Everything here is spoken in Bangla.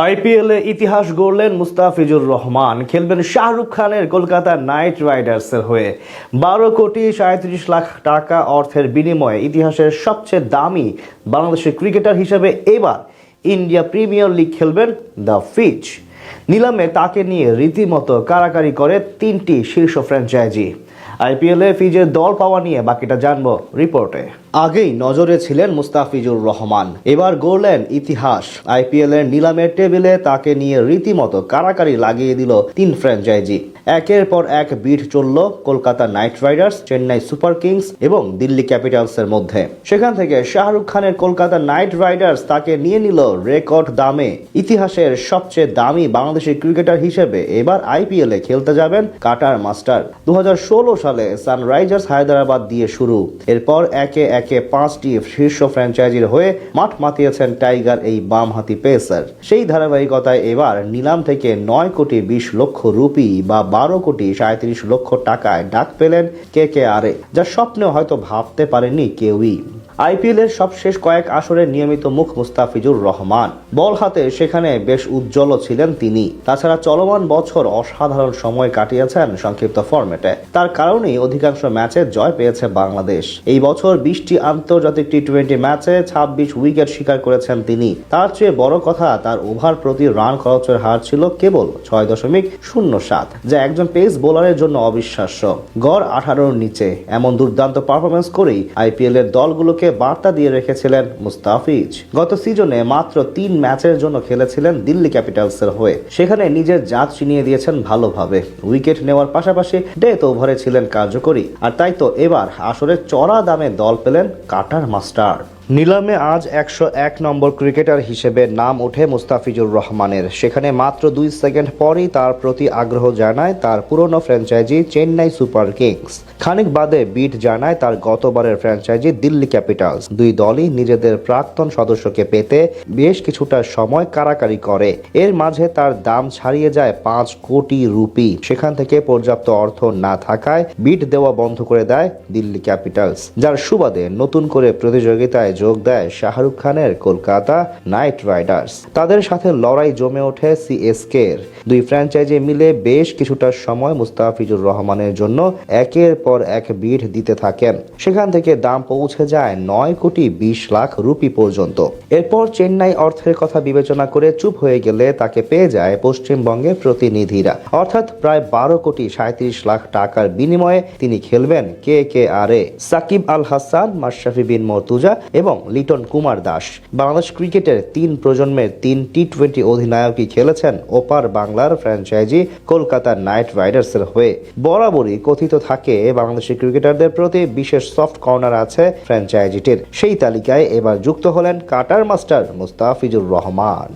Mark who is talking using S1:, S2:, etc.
S1: আইপিএলে ইতিহাস গড়লেন মুস্তাফিজুর রহমান। খেলবেন শাহরুখ খানের কলকাতা নাইট রাইডার্সের হয়ে। 12,37,00,000 টাকা অর্থের বিনিময়ে ইতিহাসের সবচেয়ে দামি বাংলাদেশের ক্রিকেটার হিসেবে এবার ইন্ডিয়া প্রিমিয়ার লিগ খেলবেন দ্য ফিচ। নিলামে তাকে নিয়ে রীতিমতো কারাকারি করে তিনটি শীর্ষ ফ্র্যাঞ্চাইজি। আইপিএলে ফিজের দল পাওয়া নিয়ে বাকিটা জানবো রিপোর্টে। আগেই নজরে ছিলেন মুস্তাফিজুর রহমান, এবার গড়লেন ইতিহাস। আইপিএল এর নিলামের টেবিলে তাকে নিয়ে রীতিমতো কারাকারি লাগিয়ে দিল তিন ফ্র্যাঞ্চাইজি। একের পর এক বিট চলল Kolkata Knight Riders, Chennai Super Kings এবং দিল্লি ক্যাপিটালসের মধ্যে। সেখান থেকে শাহরুখ খানের কলকাতা নাইট রাইডার্স তাকে নিয়ে নিল রেকর্ড দামে। ইতিহাসের সবচেয়ে দামি বাংলাদেশি ক্রিকেটার হিসেবে এবার আইপিএলে খেলতে যাবেন কাটার মাস্টার। 2016 সালে সানরাইজার্স হায়দ্রাবাদ দিয়ে শুরু, এরপর একে একে 5টি শীর্ষ ফ্র্যাঞ্চাইজির হয়ে মাঠ মাতিয়েছেন টাইগার এই বামহাতি পেসার। সেই ধারাবাহিকতায় এবার নিলাম থেকে 9,20,00,000 রুপি বা 12,37,00,000 টাকায় ডাক পেলেন কেকেআরে, যা স্বপ্নেও হয়তো ভাবতে পারেনি কেউই। আইপিএল এর সবশেষ কয়েক আসরের নিয়মিত মুখ মুস্তাফিজুর রহমান। বল হাতে সেখানে বেশ উজ্জ্বল ছিলেন তিনি। তাছাড়া চলমান বছর অসাধারণ সময় কাটিয়েছেন সংক্ষিপ্ত ফরম্যাটে। তার কারণেই অধিকাংশ ম্যাচে জয় পেয়েছে বাংলাদেশ। এই বছর 20টি আন্তর্জাতিক টি-20 ম্যাচে 26 উইকেট শিকার করেছেন তিনি। তার চেয়ে বড় কথা, তার ওভার প্রতি রান খরচের হার ছিল কেবল 6.07, যা একজন পেস বোলারের জন্য অবিশ্বাস্য। গড় 18-র নিচে। এমন দুর্দান্ত পারফরমেন্স করেই আইপিএল এর দলগুলোকে বার্তা দিয়ে রেখেছিলেন মুস্তাফিজ। গত সিজনে মাত্র 3 ম্যাচের জন্য খেলেছিলেন দিল্লি ক্যাপিটালসের হয়ে। সেখানে নিজের জাত চিনিয়ে দিয়েছেন ভালোভাবে। উইকেট নেওয়ার পাশাপাশি ডেথ ওভারে ছিলেন কার্যকরী। আর তাই তো এবার আসরে চড়া দামে দল পেলেন কাটার মাস্টার। নিলামে আজ 101 নম্বর ক্রিকেটার হিসেবে নাম ওঠে মুস্তাফিজুর রহমানের। সেখানে মাত্র 2 সেকেন্ড পরই তার প্রতি আগ্রহ জানায় তার পুরনো ফ্র্যাঞ্চাইজি চেন্নাই সুপার কিংস। খানিক বাদে বিট জানায় তার গতবারের ফ্র্যাঞ্চাইজি দিল্লি ক্যাপিটালস। দুই দলই নিজেদের প্রাক্তন সদস্যকে পেতে বেশ কিছুটা সময় কারাকারি করে। এর মাঝে তার দাম ছাড়িয়ে যায় 5 কোটি রুপি। সেখান থেকে পর্যাপ্ত অর্থ না থাকায় বিট দেওয়া বন্ধ করে দেয় দিল্লি ক্যাপিটালস, যার সুবাদে নতুন করে প্রতিযোগিতায় যোগ দেয় শাহরুখ খানের কলকাতা নাইট রাইডার্স। তাদের সাথে লড়াই জমে ওঠে সিএসকে এর। দুই ফ্র্যাঞ্চাইজি মিলে বেশ কিছুটা সময় মুস্তাফিজুর রহমানের জন্য একের পর এক বিড দিতে থাকেন। সেখান থেকে দাম পৌঁছে যায় 9,20,00,000 রুপি পর্যন্ত। এরপর চেন্নাই অর্থের কথা বিবেচনা করে চুপ হয়ে গেলে তাকে পেয়ে যায় পশ্চিমবঙ্গের প্রতিনিধিরা। অর্থাৎ প্রায় 12,37,00,000 টাকার বিনিময়ে তিনি খেলবেন কেকেআরে। সাকিব আল হাসান, মাশরাফি বিন মর্তুজা এবং লিটন কুমার দাস। বাংলাদেশ ক্রিকেটের 3 প্রজন্মের 3 টি-20 অধিনায়কই খেলেছেন ওপার বাংলার ফ্র্যাঞ্চাইজি কলকাতা নাইট রাইডার্সের হয়ে। বরাবরই কথিত থাকে বাংলাদেশি ক্রিকেটারদের প্রতি বিশেষ সফট কর্নার আছে ফ্র্যাঞ্চাইজিটির। সেই তালিকায় এবার যুক্ত হলেন কাটার মাস্টার মুস্তাফিজুর রহমান।